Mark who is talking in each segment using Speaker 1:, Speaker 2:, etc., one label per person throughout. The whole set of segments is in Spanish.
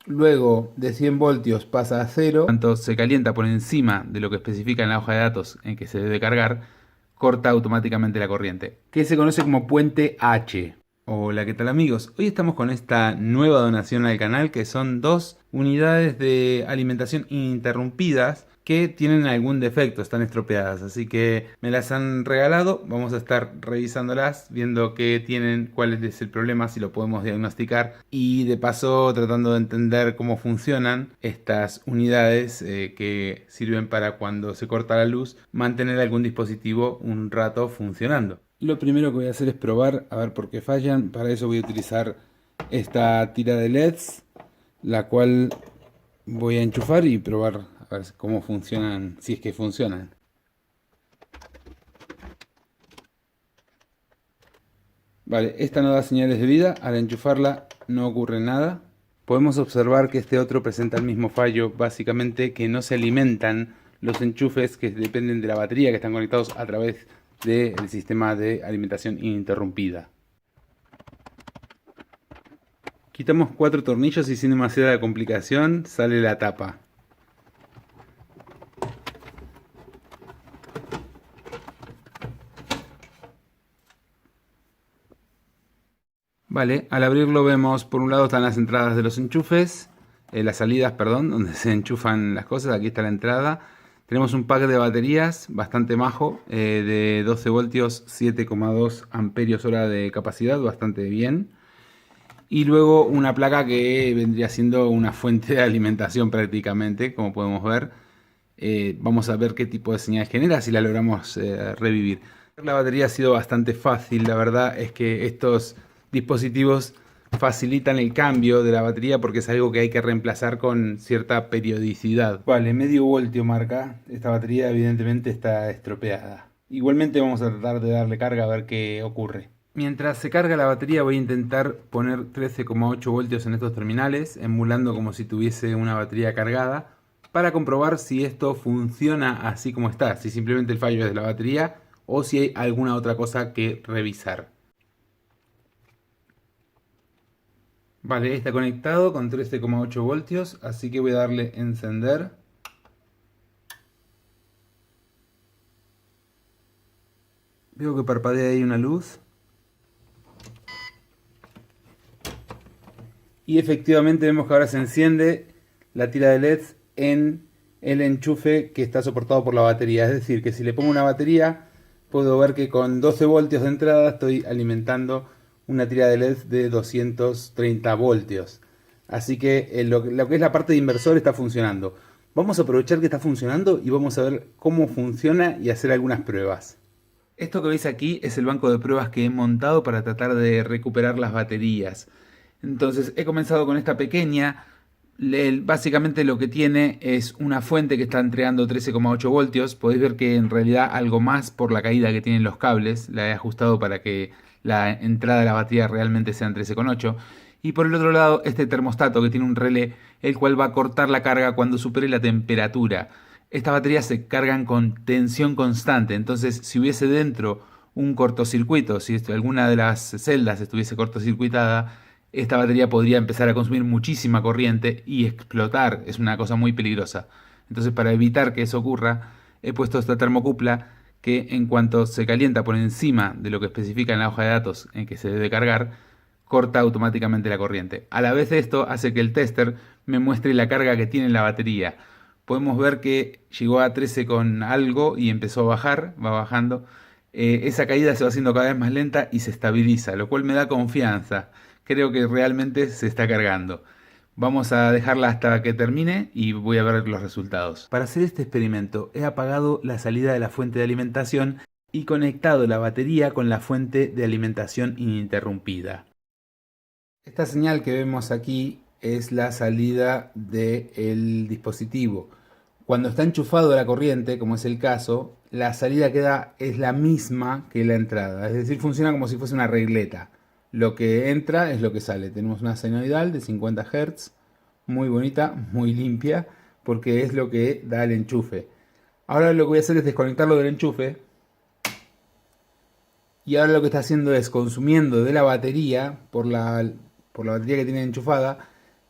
Speaker 1: Luego de 100 voltios pasa a cero. Cuando se calienta por encima de lo que especifica en la hoja de datos en que se debe cargar, corta automáticamente la corriente, que se conoce como puente H. Hola, ¿qué tal amigos? Hoy estamos con esta nueva donación al canal que son dos unidades de alimentación ininterrumpidas que tienen algún defecto, están estropeadas, así que me las han regalado, vamos a estar revisándolas, viendo qué tienen, cuál es el problema, si lo podemos diagnosticar y de paso tratando de entender cómo funcionan estas unidades que sirven para cuando se corta la luz mantener algún dispositivo un rato funcionando. Lo primero que voy a hacer es probar a ver por qué fallan. Para eso voy a utilizar esta tira de LEDs, la cual voy a enchufar y probar a ver cómo funcionan, si es que funcionan. Vale, esta no da señales de vida, al enchufarla no ocurre nada. Podemos observar que este otro presenta el mismo fallo, básicamente que no se alimentan los enchufes que dependen de la batería, que están conectados a través del sistema de alimentación ininterrumpida. Quitamos 4 tornillos y sin demasiada complicación sale la tapa. Vale, al abrirlo vemos por un lado están las entradas de los enchufes, las salidas, perdón, donde se enchufan las cosas. Aquí está la entrada. Tenemos un pack de baterías bastante majo, de 12 voltios, 7,2 amperios hora de capacidad, bastante bien. Y luego una placa que vendría siendo una fuente de alimentación prácticamente, como podemos ver. Vamos a ver qué tipo de señal genera si la logramos revivir. La batería ha sido bastante fácil, la verdad es que estos dispositivos facilitan el cambio de la batería porque es algo que hay que reemplazar con cierta periodicidad. Vale, medio voltio marca. Esta batería evidentemente está estropeada. Igualmente vamos a tratar de darle carga a ver qué ocurre. Mientras se carga la batería voy a intentar poner 13,8 voltios en estos terminales, emulando como si tuviese una batería cargada, para comprobar si esto funciona así como está, si simplemente el fallo es de la batería o si hay alguna otra cosa que revisar. Vale, está conectado con 13,8 voltios, así que voy a darle encender. Veo que parpadea ahí una luz. Y efectivamente vemos que ahora se enciende la tira de LEDs en el enchufe que está soportado por la batería. Es decir, que si le pongo una batería, puedo ver que con 12 voltios de entrada estoy alimentando una tira de LED de 230 voltios. Así que lo que es la parte de inversor está funcionando. Vamos a aprovechar que está funcionando y vamos a ver cómo funciona y hacer algunas pruebas. Esto que veis aquí es el banco de pruebas que he montado para tratar de recuperar las baterías. Entonces he comenzado con esta pequeña. Básicamente lo que tiene es una fuente que está entregando 13,8 voltios. Podéis ver que en realidad algo más por la caída que tienen los cables. La he ajustado para que la entrada de la batería realmente sean 13,8. Y por el otro lado este termostato que tiene un relé, el cual va a cortar la carga cuando supere la temperatura. Estas baterías se cargan con tensión constante, entonces si hubiese dentro un cortocircuito, si alguna de las celdas estuviese cortocircuitada, esta batería podría empezar a consumir muchísima corriente y explotar. Es una cosa muy peligrosa. Entonces, para evitar que eso ocurra, he puesto esta termocupla que en cuanto se calienta por encima de lo que especifica en la hoja de datos en que se debe cargar, corta automáticamente la corriente. A la vez esto hace que el tester me muestre la carga que tiene la batería. Podemos ver que llegó a 13 con algo y empezó a bajar, va bajando. Esa caída se va haciendo cada vez más lenta y se estabiliza, lo cual me da confianza. Creo que realmente se está cargando. Vamos a dejarla hasta que termine y voy a ver los resultados. Para hacer este experimento he apagado la salida de la fuente de alimentación y conectado la batería con la fuente de alimentación ininterrumpida. Esta señal que vemos aquí es la salida del dispositivo. Cuando está enchufado a la corriente, como es el caso, la salida es la misma que la entrada. Es decir, funciona como si fuese una regleta. Lo que entra es lo que sale. Tenemos una senoidal de 50 Hz, muy bonita, muy limpia, porque es lo que da el enchufe. Ahora lo que voy a hacer es desconectarlo del enchufe. Y ahora lo que está haciendo es consumiendo de la batería, por la batería que tiene enchufada,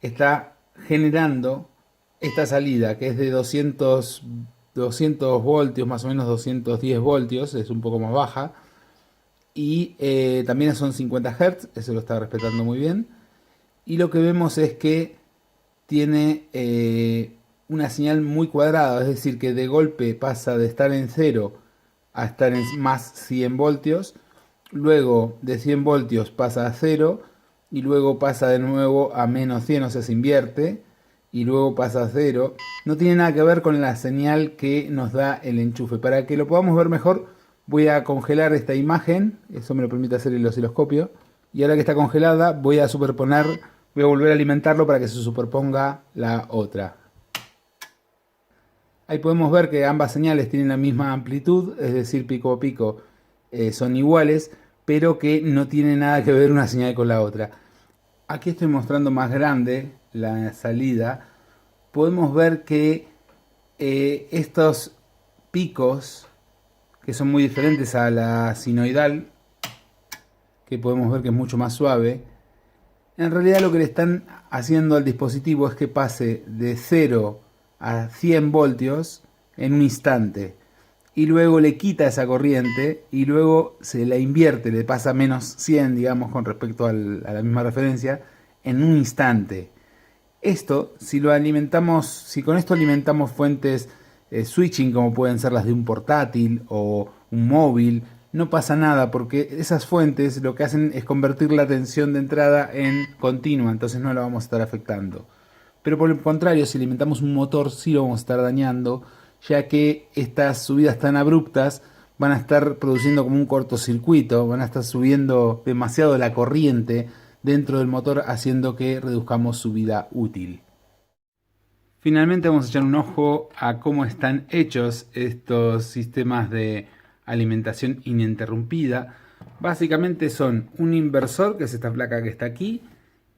Speaker 1: está generando esta salida que es de 200 voltios, más o menos 210 voltios, es un poco más baja. Y también son 50 Hz, eso lo está respetando muy bien. Y lo que vemos es que tiene una señal muy cuadrada, es decir, que de golpe pasa de estar en 0 a estar en más 100 voltios, luego de 100 voltios pasa a 0 y luego pasa de nuevo a menos 100, o sea, se invierte, y luego pasa a 0. No tiene nada que ver con la señal que nos da el enchufe. Para que lo podamos ver mejor, voy a congelar esta imagen, eso me lo permite hacer el osciloscopio, y ahora que está congelada voy a superponer, voy a volver a alimentarlo para que se superponga la otra. Ahí podemos ver que ambas señales tienen la misma amplitud, es decir, pico a pico son iguales, pero que no tiene nada que ver una señal con la otra. Aquí estoy mostrando más grande la salida. Podemos ver que estos picos, que son muy diferentes a la sinoidal, que podemos ver que es mucho más suave, en realidad lo que le están haciendo al dispositivo es que pase de 0 a 100 voltios en un instante. Y luego le quita esa corriente y luego se la invierte, le pasa menos 100, digamos, con respecto a la misma referencia, en un instante. Esto, si lo alimentamos, si con esto alimentamos fuentes switching, como pueden ser las de un portátil o un móvil, no pasa nada porque esas fuentes lo que hacen es convertir la tensión de entrada en continua, entonces no la vamos a estar afectando. Pero por el contrario, si alimentamos un motor sí lo vamos a estar dañando, ya que estas subidas tan abruptas van a estar produciendo como un cortocircuito, van a estar subiendo demasiado la corriente dentro del motor, haciendo que reduzcamos su vida útil. Finalmente vamos a echar un ojo a cómo están hechos estos sistemas de alimentación ininterrumpida. Básicamente son un inversor, que es esta placa que está aquí,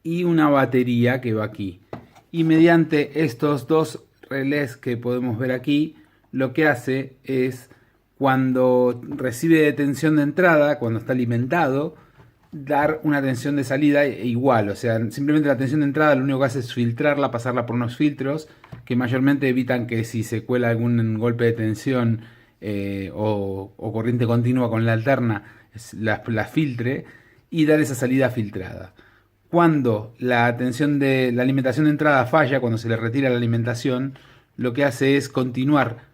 Speaker 1: y una batería que va aquí. Y mediante estos dos relés que podemos ver aquí, lo que hace es, cuando recibe tensión de entrada, cuando está alimentado, dar una tensión de salida igual. O sea, simplemente la tensión de entrada lo único que hace es filtrarla, pasarla por unos filtros que mayormente evitan que si se cuela algún golpe de tensión o corriente continua con la alterna, la filtre y dar esa salida filtrada. Cuando la tensión de la alimentación de entrada falla, cuando se le retira la alimentación, lo que hace es continuar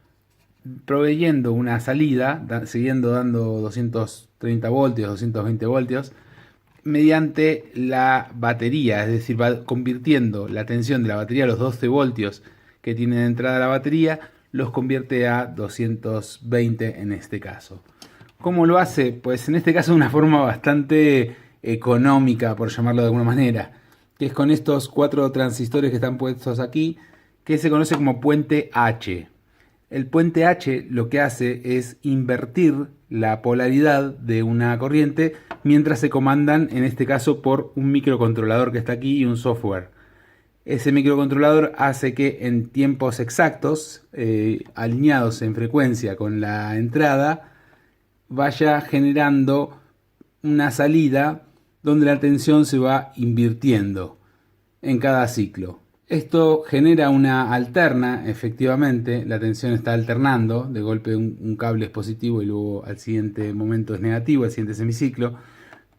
Speaker 1: proveyendo una salida, siguiendo dando 230 voltios, 220 voltios, mediante la batería, es decir, va convirtiendo la tensión de la batería, los 12 voltios que tiene de entrada la batería, los convierte a 220 en este caso. ¿Cómo lo hace? Pues en este caso de una forma bastante económica, por llamarlo de alguna manera, que es con estos 4 transistores que están puestos aquí, que se conoce como puente H. El puente H lo que hace es invertir la polaridad de una corriente mientras se comandan, en este caso, por un microcontrolador que está aquí y un software. Ese microcontrolador hace que en tiempos exactos, alineados en frecuencia con la entrada, vaya generando una salida donde la tensión se va invirtiendo en cada ciclo. Esto genera una alterna, efectivamente, la tensión está alternando, de golpe un cable es positivo y luego al siguiente momento es negativo, al siguiente semiciclo,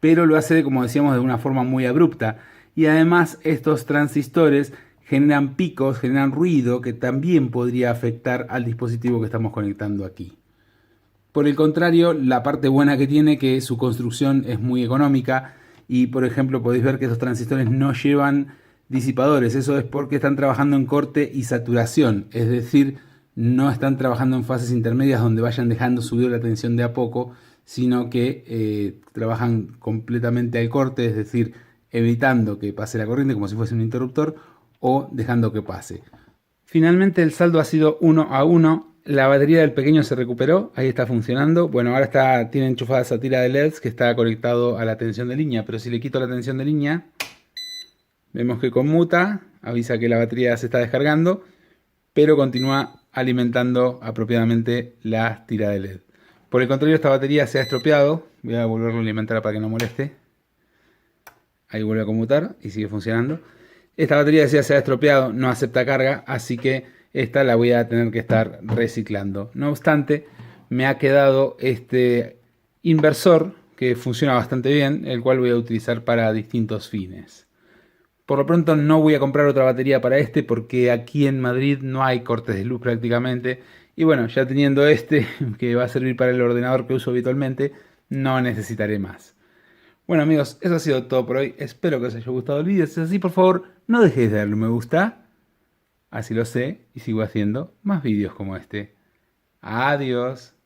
Speaker 1: pero lo hace, como decíamos, de una forma muy abrupta. Y además estos transistores generan picos, generan ruido que también podría afectar al dispositivo que estamos conectando aquí. Por el contrario, la parte buena que tiene es que su construcción es muy económica y, por ejemplo, podéis ver que estos transistores no llevan disipadores. Eso es porque están trabajando en corte y saturación, es decir, no están trabajando en fases intermedias donde vayan dejando subir la tensión de a poco, sino que trabajan completamente al corte, es decir, evitando que pase la corriente como si fuese un interruptor o dejando que pase. Finalmente el saldo ha sido 1-1. La batería del pequeño se recuperó, ahí está funcionando. Bueno, ahora tiene enchufada esa tira de LEDs que está conectado a la tensión de línea, pero si le quito la tensión de línea, vemos que conmuta, avisa que la batería se está descargando, pero continúa alimentando apropiadamente la tira de LED. Por el contrario, esta batería se ha estropeado. Voy a volverlo a alimentar para que no moleste. Ahí vuelve a conmutar y sigue funcionando. Esta batería decía se ha estropeado, no acepta carga, así que esta la voy a tener que estar reciclando. No obstante, me ha quedado este inversor que funciona bastante bien, el cual voy a utilizar para distintos fines. Por lo pronto no voy a comprar otra batería para este porque aquí en Madrid no hay cortes de luz prácticamente. Y bueno, ya teniendo este que va a servir para el ordenador que uso habitualmente, no necesitaré más. Bueno amigos, eso ha sido todo por hoy. Espero que os haya gustado el vídeo. Si es así, por favor, no dejéis de darle un me gusta. Así lo sé y sigo haciendo más vídeos como este. Adiós.